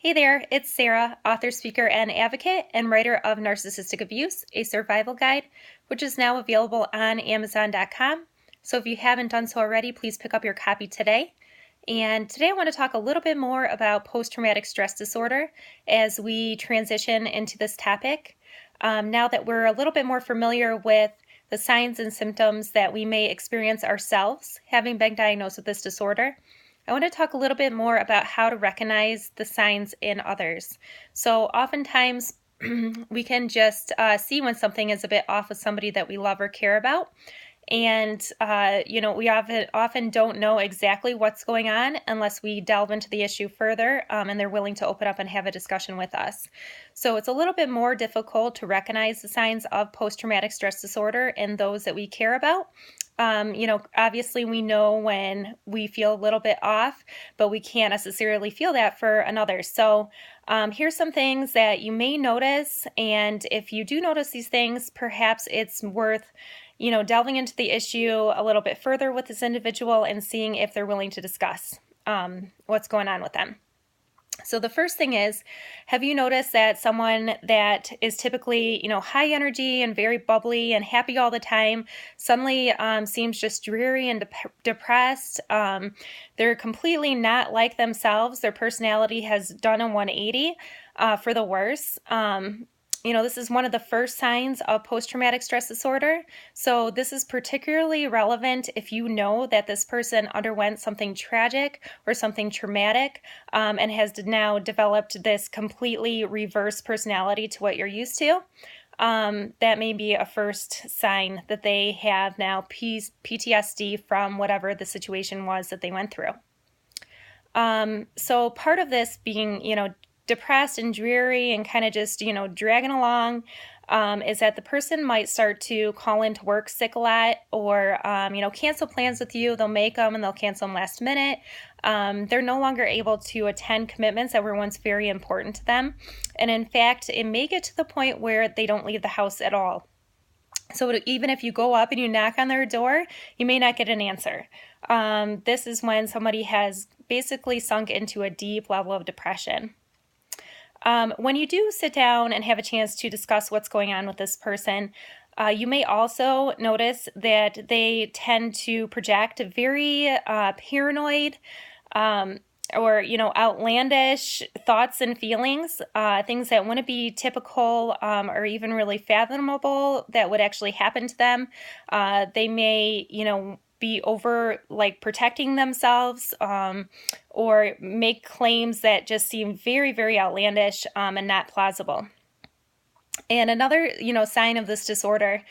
Hey there, it's Sarah, author, speaker, and advocate, and writer of Narcissistic Abuse, a Survival Guide, which is now available on Amazon.com. So if you haven't done so already, please pick up your copy today. And today I want to talk a little bit more about post-traumatic stress disorder as we transition into this topic. Now that we're a little bit more familiar with the signs and symptoms that we may experience ourselves having been diagnosed with this disorder, I want to talk a little bit more about how to recognize the signs in others. So oftentimes we can just see when something is a bit off with somebody that we love or care about. And, we often don't know exactly what's going on unless we delve into the issue further and they're willing to open up and have a discussion with us. So it's a little bit more difficult to recognize the signs of post-traumatic stress disorder in those that we care about. Obviously we know when we feel a little bit off, but we can't necessarily feel that for another. So here's some things that you may notice. And if you do notice these things, perhaps it's worth delving into the issue a little bit further with this individual and seeing if they're willing to discuss what's going on with them. So the first thing is, have you noticed that someone that is typically, high energy and very bubbly and happy all the time suddenly seems just dreary and depressed? They're completely not like themselves. Their personality has done a 180 for the worse. This is one of the first signs of post-traumatic stress disorder. So this is particularly relevant if you know that this person underwent something tragic or something traumatic and has now developed this completely reverse personality to what you're used to. That may be a first sign that they have now PTSD from whatever the situation was that they went through. So part of this being, depressed and dreary and kind of just, dragging along, is that the person might start to call into work sick a lot or, cancel plans with you. They'll make them and they'll cancel them last minute. They're no longer able to attend commitments that were once very important to them. And in fact, it may get to the point where they don't leave the house at all. So even if you go up and you knock on their door, you may not get an answer. This is when somebody has basically sunk into a deep level of depression. When you do sit down and have a chance to discuss what's going on with this person, you may also notice that they tend to project very paranoid or outlandish thoughts and feelings, things that wouldn't be typical or even really fathomable that would actually happen to them. They may, be over protecting themselves or make claims that just seem very, very outlandish and not plausible. And another, sign of this disorder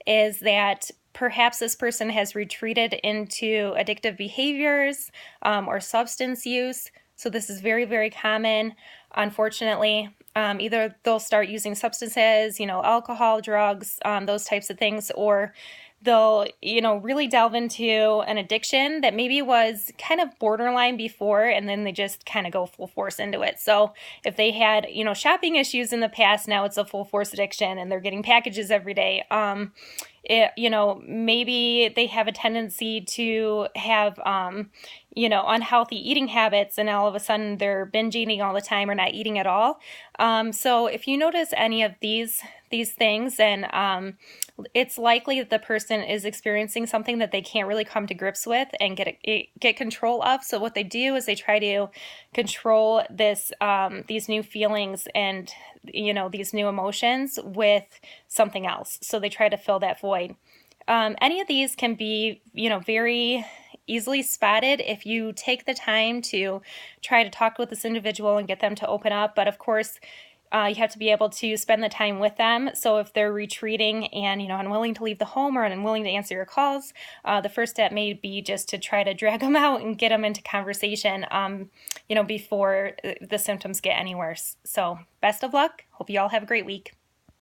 is that perhaps this person has retreated into addictive behaviors or substance use. So this is very, very common, unfortunately. Either they'll start using substances, alcohol, drugs, those types of things, or they'll, really delve into an addiction that maybe was kind of borderline before, and then they just kind of go full force into it. So if they had, shopping issues in the past, now it's a full force addiction and they're getting packages every day. Maybe they have a tendency to have, unhealthy eating habits, and all of a sudden they're binge eating all the time or not eating at all. So if you notice any of these things, then it's likely that the person is experiencing something that they can't really come to grips with and get control of. So what they do is they try to control these new feelings and these new emotions with something else. So they try to fill that void. Any of these can be very easily spotted if you take the time to try to talk with this individual and get them to open up. But of course, you have to be able to spend the time with them. So if they're retreating and, unwilling to leave the home or unwilling to answer your calls, the first step may be just to try to drag them out and get them into conversation, before the symptoms get any worse. So best of luck. Hope you all have a great week.